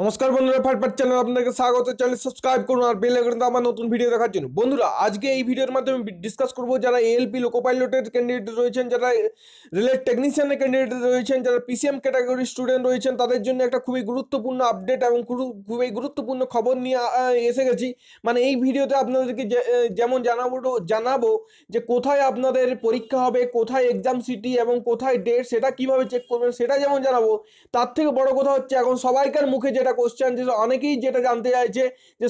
নমস্কার বন্ধুরা, ফাটফাট চ্যানেল আপনাদেরকে স্বাগত। চ্যানেল সাবস্ক্রাইব করুন আর বেল আইকনটা আমার নতুন ভিডিও দেখার জন্য। বন্ধুরা, আজকে এই ভিডিওর মাধ্যমে ডিসকাস করব যারা এএলপি লোকো পাইলটের ক্যান্ডিডেট রয়েছেন, যারা রেলের টেকনিশিয়ানের ক্যান্ডিডেট রয়েছেন, যারা পিসিএম ক্যাটাগরি স্টুডেন্ট রয়েছেন, তাদের জন্য একটা খুবই গুরুত্বপূর্ণ আপডেট এবং খুবই গুরুত্বপূর্ণ খবর নিয়ে এসে গেছি। মানে এই ভিডিওতে আপনাদেরকে যেমন জানাবো যে কোথায় আপনাদের পরীক্ষা হবে, কোথায় এক্সাম সিটি এবং কোথায় ডেট, সেটা কিভাবে চেক করবেন সেটা যেমন জানাবো। তার থেকে বড় কথা হচ্ছে এখন সবাইকার মুখে যেটা কোশ্চেন, যে অনেকেই যেটা জানতে চাইছে যে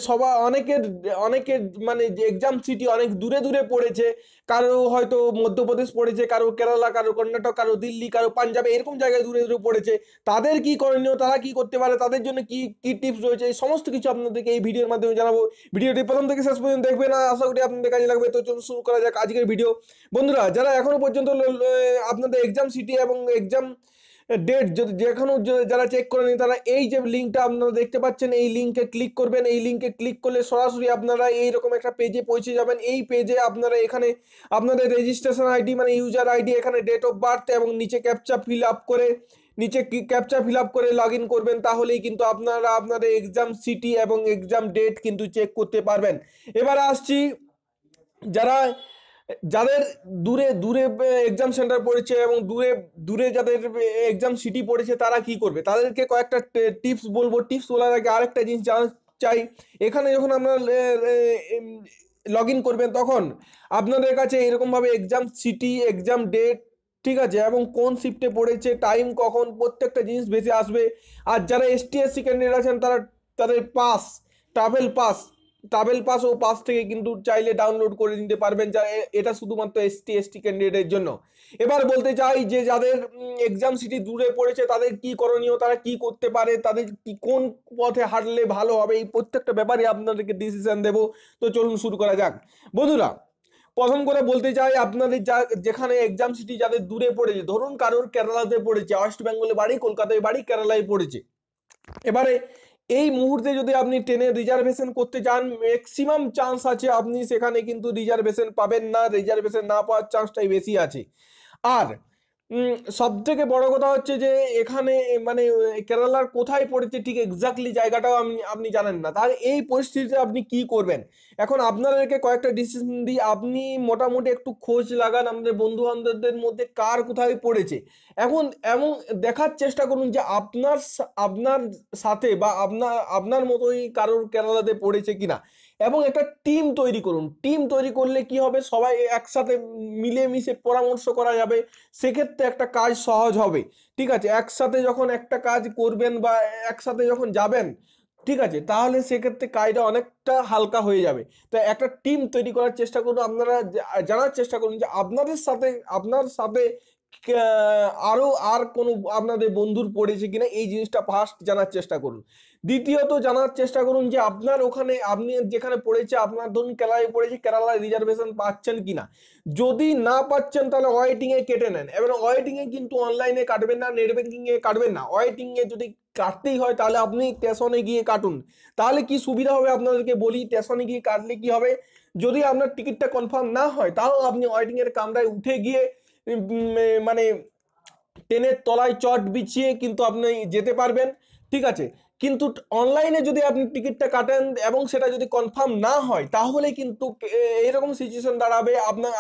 অনেকের মানে যে এক্সাম সিটি অনেক দূরে দূরে পড়েছে। কারো হয়তো মধ্যপ্রদেশ পড়েছে, কারো কেরালা, কারো কর্ণাটক, কারো দিল্লি, কারো পাঞ্জাবে, এরকম জায়গায় দূরে দূরে পড়েছে। তাদের কি করণীয়, তারা কি করতে পারে, তাদের জন্য কি কি টিপস রয়েছে, এই সমস্ত কিছু আপনাদেরকে এই ভিডিওর মাধ্যমে জানাবো। ভিডিওটি প্রথম থেকে শেষ পর্যন্ত দেখবেন, আশা করি আপনাদের কাজে লাগবে। তো চলুন শুরু করা যাক আজকের ভিডিও। বন্ধুরা, যারা এখনো পর্যন্ত আপনাদের এক্সাম সিটি এবং এক্সাম ডেট যারা চেক করেনি, তারা এই যে লিঙ্কটা আপনারা দেখতে পাচ্ছেন, এই লিঙ্কে ক্লিক করবেন। এই লিঙ্কে ক্লিক করলে সরাসরি আপনারা এইরকম একটা পেজে পৌঁছে যাবেন। এই পেজে আপনারা এখানে আপনাদের রেজিস্ট্রেশন আইডি মানে ইউজার আইডি, এখানে ডেট অফ বার্থ এবং নিচে ক্যাপচা ফিল আপ করে লগ ইন করবেন। তাহলেই কিন্তু আপনারা আপনাদের এক্সাম সিটি এবং এক্সাম ডেট কিন্তু চেক করতে পারবেন। এবারে আসছি যারা যাদের দূরে দূরে এক্সাম সেন্টার পড়েছে এবং দূরে দূরে যাদের এক্সাম সিটি পড়েছে, তারা কি করবে, তাদেরকে কয়েকটা টিপস বলবো। টিপস বলার আগে আরেকটা জিনিস জানা চাই। এখানে যখন আপনারা লগ ইন করবেন, তখন আপনাদের কাছে এরকমভাবে এক্সাম সিটি, এক্সাম ডেট, ঠিক আছে, এবং কোন শিফটে পড়েছে, টাইম কখন, প্রত্যেকটা জিনিস ভেসে আসবে। আর যারা এসটিএসসি ক্যান্ডিডেট আছেন, তাদের ট্রাভেল পাস ও পাস থেকে কিন্তু চাইলে ডাউনলোড করে নিতে পারবেন। যা এটা শুধুমাত্র এসটি ক্যান্ডিডেটের জন্য। এবার বলতে চাই যে যাদের এক্সাম সিটি দূরে পড়েছে, তাদের কি করণীয়, তারা কি করতে পারে, তাদের কি কোন পথে হাঁটলে ভালো হবে, এই প্রত্যেকটা ব্যাপারে আপনাদেরকে ডিসিশন দেব। তো চলুন শুরু করা যাক। বন্ধুরা, প্রথম করে বলতে চাই, আপনাদের যেখানে এক্সাম সিটি যাদের দূরে পড়েছে, ধরুন কারোর কেরালাতে পড়েছে, ওয়েস্ট বেঙ্গলে বাড়ি, কলকাতায় বাড়ি, কেরালায় পড়েছে। এবারে এই মুহূর্তে যদি আপনি ট্রেনের রিজার্ভেশন করতে চান, ম্যাক্সিমাম চান্স আছে আপনি সেখানে কিন্তু রিজার্ভেশন পাবেন না, রিজার্ভেশন না পাওয়ার চান্সটাই বেশি আছে। আর সব থেকে বড় কথা হচ্ছে যে এখানে মানে কেরালার কোথায় পড়েছে ঠিক এক্স্যাক্টলি জায়গাটাও আপনি জানেন না। তাহলে এই পরিস্থিতিতে আপনি কি করবেন? এখন আপনাদেরকে কয়েকটা ডিসিশন দিই। আপনি মোটামুটি একটু খোঁজ লাগান আমাদের বন্ধু বান্ধবদের মধ্যে কার কোথায় পড়েছে। এখন এমন দেখার চেষ্টা করুন যে আপনার সাথে বা আপনার মতোই কারোর কেরালাতে পড়েছে কিনা, এবং একটা টিম তৈরি করুন। টিম তৈরি করলে কি হবে, সবাই একসাথে মিলেমিশে পরামর্শ করা যাবে, সেক্ষেত্রে একটা কাজ সহজ হবে। ঠিক আছে, একসাথে যখন একটা কাজ করবেন বা একসাথে যখন যাবেন, ঠিক আছে, তাহলে সেক্ষেত্রে কাজটা অনেকটা হালকা হয়ে যাবে। তো একটা টিম তৈরি করার চেষ্টা করুন। আপনারা জানার চেষ্টা করুন যে আপনার সাথে আর কোনো আপনাদের বন্ধুর পড়েছে কিনা, এই জিনিসটা ফার্স্ট জানার চেষ্টা করুন। দ্বিতীয়ত জানার চেষ্টা করুন যে আপনার ওখানে আপনি যেখানে পড়েছে, আপনার ধরুন কেরালায় পড়েছে, কেরালায় রিজার্ভেশন পাচ্ছেন কিনা। যদি না পাচ্ছেন তাহলে ওয়েটিং এ কেটে নেন। এবার ওয়েটিং এ কিন্তু অনলাইনে কাটবেন না, নেট ব্যাংকিং এ কাটবেন না। ওয়েটিং এ যদি কাটতেই হয় তাহলে আপনি স্টেশনে গিয়ে কাটুন। তাহলে কি সুবিধা হবে আপনাদেরকে বলি। স্টেশনে গিয়ে কাটলে কি হবে, যদি আপনার টিকিটটা কনফার্ম না হয়, তাও আপনি ওয়েটিং এর কামরায় উঠে গিয়ে মানে ট্রেনের তলায় চট বিছিয়ে কিন্তু আপনি যেতে পারবেন। ঠিক আছে, কিন্তু অনলাইনে যদি আপনি টিকিটটা কাটেন এবং সেটা যদি কনফার্ম না হয়, তাহলে কিন্তু এরকম সিচুয়েশন দাঁড়াবে,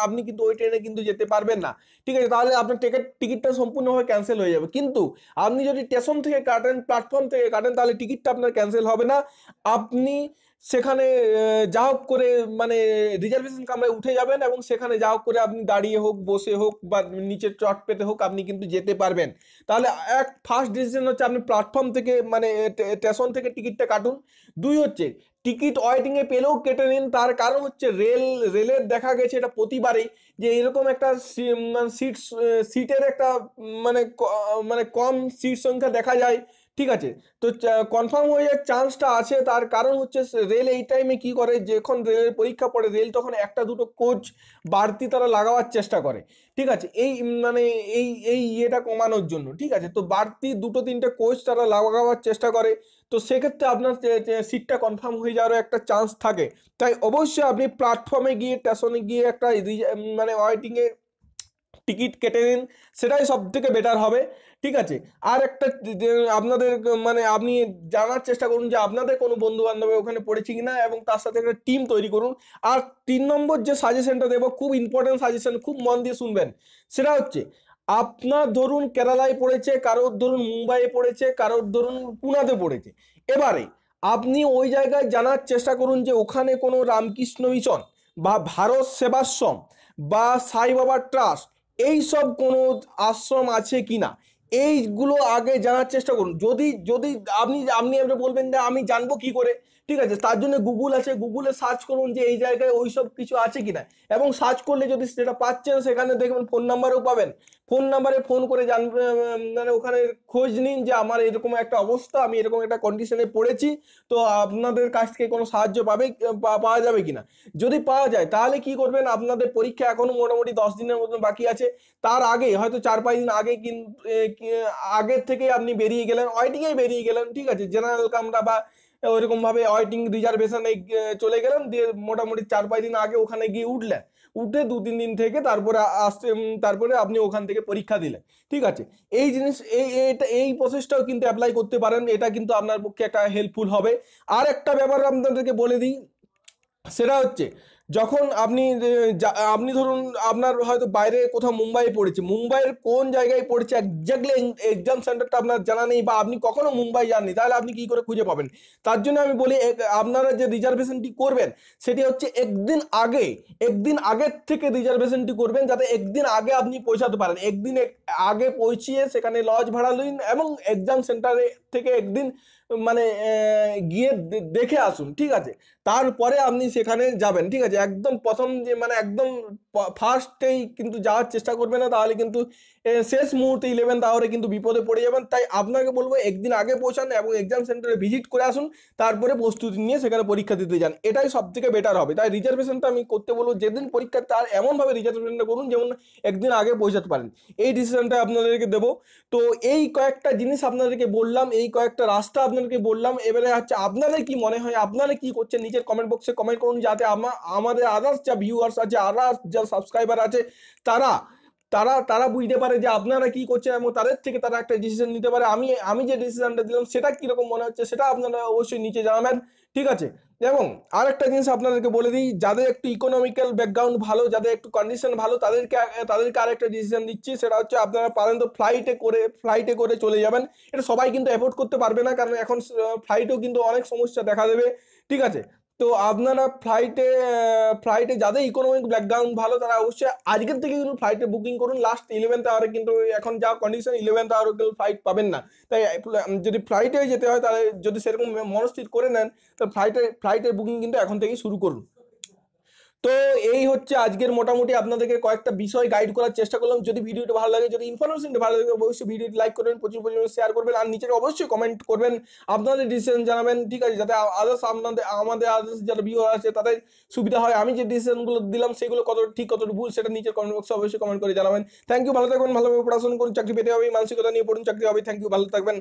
আপনি কিন্তু ওই ট্রেনে কিন্তু যেতে পারবেন না। ঠিক আছে, তাহলে আপনার টিকিটটা সম্পূর্ণভাবে ক্যান্সেল হয়ে যাবে। কিন্তু আপনি যদি স্টেশন থেকে কাটেন, প্ল্যাটফর্ম থেকে কাটেন, তাহলে টিকিটটা আপনার ক্যান্সেল হবে না। আপনি সেখানে যা হোক করে মানে রিজার্ভেশন কামরায় উঠে যাবেন এবং সেখানে যা হোক করে আপনি দাঁড়িয়ে হোক, বসে হোক বা নিচে চট পেতে হোক, আপনি কিন্তু যেতে পারবেন। তাহলে ফার্স্ট ডিসিশন হচ্ছে আপনি প্ল্যাটফর্ম থেকে মানে স্টেশন থেকে টিকিটটা কাটুন। দুই হচ্ছে টিকিট ওয়েটিং এ পেলেও কেটে নিন। তার কারণ হচ্ছে রেলের দেখা গেছে এটা প্রতিবারই যে এরকম একটা সিটের একটা মানে কম সিট সংখ্যা দেখা যায়। ঠিক আছে, তো কনফার্ম হয়ে যাওয়ার চান্সটা আছে। তার কারণ হচ্ছে রেল এই টাইমে কি করে, যখন রেলের পরীক্ষা পড়ে, রেল তখন একটা দুটো কোচ বাড়তি তারা লাগাবার চেষ্টা করে। ঠিক আছে, এই মানে এই ইয়েটা কমানোর জন্য। ঠিক আছে, তো বাড়তি দুটো তিনটে কোচ তারা লাগাবার চেষ্টা করে। তো সেক্ষেত্রে আপনার সিটটা কনফার্ম হয়ে যাওয়ার একটা চান্স থাকে। তাই অবশ্যই আপনি প্ল্যাটফর্মে গিয়ে, স্টেশনে গিয়ে একটা মানে ওয়েটিং এ টিকিট কেটে নিন, সেটাই সব থেকে বেটার হবে। ঠিক আছে, আর একটা আপনাদের মানে আপনি জানার চেষ্টা করুন যে আপনাদের কোনো বন্ধু বান্ধব ওখানে পড়েছে কিনা এবং তার সাথে একটা টিম তৈরি করুন। আর 3 নম্বর যে সাজেশনটা দেবো, খুব ইম্পর্টেন্ট সাজেশন, খুব মন দিয়ে শুনবেন, সেটা হচ্ছে আপনার ধরুন কেরালায় পড়েছে, কারোর ধরুন মুম্বাইয়ে পড়েছে, কারোর ধরুন পুনাতে পড়েছে, এবারে আপনি ওই জায়গায় জানার চেষ্টা করুন যে ওখানে কোনো রামকৃষ্ণ মিশন বা ভারত সেবাশ্রম বা সাই বাবা ট্রাস্ট এইসব কোনো আশ্রম আছে কিনা, এইগুলো আগে জানার চেষ্টা করুন। যদি যদি আপনি আপনি এবারে বলবেন যে আমি জানবো কি করে, ঠিক আছে, তার জন্য গুগল আছে, গুগলে সার্চ করুন যে এই জায়গায় ওই সব কিছু আছে কিনা, এবং সার্চ করলে যদি সেটা পাচ্ছেন সেখানে দেখবেন ফোন নাম্বারও পাবেন, ফোন নাম্বারে ফোন করে জানবেন, মানে ওখানে খোঁজ নিন যে আমার এরকম একটা অবস্থা, আমি এরকম একটা কন্ডিশনে পড়েছি, তো আপনাদের কাছ থেকে কোনো সাহায্য পাওয়া যাবে কিনা। যদি পাওয়া যায় তাহলে কি করবেন, আপনাদের পরীক্ষা এখনো মোটামুটি 10 দিনের মতন বাকি আছে, তার আগে হয়তো 4-5 দিন আগে কিন্তু আগের থেকে আপনি বেরিয়ে গেলেন, ওয়াইটিংয়ে বেরিয়ে গেলেন, ঠিক আছে, জেনারেল কামরা বা ওইরকম ভাবে ওয়েটিং রিজার্ভেশনে চলে গেলেন, দিয়ে মোটামুটি 4-5 দিন আগে ওখানে গিয়ে উঠলেন, উঠে 2-3 দিন থেকে তারপরে আসতে তারপরে আপনি ওখান থেকে পরীক্ষা দিলেন। ঠিক আছে, এই জিনিস এই প্রসেসটাও কিন্তু অ্যাপ্লাই করতে পারেন, এটা কিন্তু আপনার পক্ষে একটা হেল্পফুল হবে। আর একটা ব্যাপার আপনাদেরকে বলে দিই, সেটা হচ্ছে যখন আপনি ধরুন আপনার হয়তো বাইরে কোথাও মুম্বাইয়ে পড়েছে, মুম্বাইয়ের কোন জায়গায় পড়েছে এক্স্যাক্টলি এক্সাম সেন্টারটা আপনার জানা নেই বা আপনি কখনো মুম্বাই যাননি, তাহলে আপনি কি করে খুঁজে পাবেন? তার জন্য আমি বলি আপনারা যে রিজার্ভেশনটি করবেন সেটি হচ্ছে একদিন আগের থেকে রিজার্ভেশনটি করবেন, যাতে একদিন আগে আপনি পৌঁছাতে পারেন। একদিন আগে পৌঁছিয়ে সেখানে লজ ভাড়া নিন এবং এক্সাম সেন্টারে থেকে একদিন মানে গিয়ে দেখে আসুন, ঠিক আছে, তারপরে আপনি সেখানে যাবেন। ঠিক আছে, একদম প্রথম যে মানে একদম ফার্স্টেই কিন্তু যাওয়ার চেষ্টা করবে না, তাহলে কিন্তু শেষ মুহূর্তে 11th আওয়ারে কিন্তু বিপদে পড়ে যাবেন। তাই আপনাকে বলবো একদিন আগে পৌঁছান এবং এক্সাম সেন্টারে ভিজিট করে আসুন, তারপরে প্রস্তুতি নিয়ে সেখানে পরীক্ষা দিতে যান, এটাই সব থেকে বেটার হবে। তাই রিজার্ভেশনটা আমি করতে বলবো, যেদিন পরীক্ষা তার এমনভাবে রিজার্ভেশনটা করুন যেমন একদিন আগে পৌঁছাতে পারেন, এই ডিসিশনটা আপনাদেরকে দেবো। তো এই কয়েকটা জিনিস আপনাদেরকে বললাম, এই কয়েকটা রাস্তা আপনাদেরকে বললাম, এবারে হচ্ছে আপনাদের কি মনে হয়, আপনারা কি করছেন নিচের কমেন্ট বক্সে কমেন্ট করুন, যাতে আমাদের আদার্স যা ভিউয়ার্স আছে, আদার্স যা সাবস্ক্রাইবার আছে, তারা তারা তারা বুঝতে পারে যে আপনারা কি করছেন এবং তাদের থেকে তারা একটা ডিসিশন নিতে পারে। আমি যে ডিসিশনটা দিলাম সেটা কিরকম মনে হচ্ছে সেটা আপনারা অবশ্যই নিচে জানাবেন, ঠিক আছে। এবং আরেকটা জিনিস আপনাদেরকে বলে দিই, যাদের একটু ইকোনমিক্যাল ব্যাকগ্রাউন্ড ভালো, যাদের একটু কন্ডিশন ভালো, তাদেরকে আরেকটা ডিসিশন দিচ্ছি, সেটা হচ্ছে আপনারা পারেন তো ফ্লাইটে করে চলে যাবেন। এটা সবাই কিন্তু অ্যাফোর্ড করতে পারবে না, কারণ এখন ফ্লাইটেও কিন্তু অনেক সমস্যা দেখা দেবে, ঠিক আছে। তো আপনারা ফ্লাইটে যাদের ইকোনমিক ব্যাকগ্রাউন্ড ভালো তারা অবশ্যই আজকের থেকে কিন্তু ফ্লাইটে বুকিং করুন, লাস্ট 11th আওয়ারে কিন্তু এখন যা কন্ডিশন 11th আওয়ারে কিন্তু ফ্লাইট পাবেন না। তাই যদি ফ্লাইটে যেতে হয় তাহলে যদি সেরকম মনস্থির করে নেন, তো ফ্লাইটের বুকিং কিন্তু এখন থেকেই শুরু করুন। তো এই হচ্ছে আজকের মোটামুটি আপনাদেরকে কয়েকটা বিষয় গাইড করার চেষ্টা করলাম। যদি ভিডিওটা ভালো লাগে, যদি ইনফরমেশনটা ভালো লাগে, অবশ্যই ভিডিওটি লাইক করবেন, প্রচুর পরিমাণে শেয়ার করবেন, আর নিচে অবশ্যই কমেন্ট করবেন, আপনাদের ডিসিশন জানাবেন, ঠিক আছে, যাতে আমাদের আদার্স যারা ভিউয়ার আছে তাদের সুবিধা হয়। আমি যে ডিসিশনগুলো দিলাম সেগুলো কত ঠিক কত ভুল সেটা নিচের কমেন্ট বক্সে অবশ্যই কমেন্ট করে জানাবেন। থ্যাংক ইউ, ভালো থাকবেন, ভালোভাবে পড়াশোনা করুন, চাকরি পেতে হবে, মানসিকতা নিয়ে পড়ুন, চাকরি হবে। থ্যাংক ইউ, ভালো থাকবেন।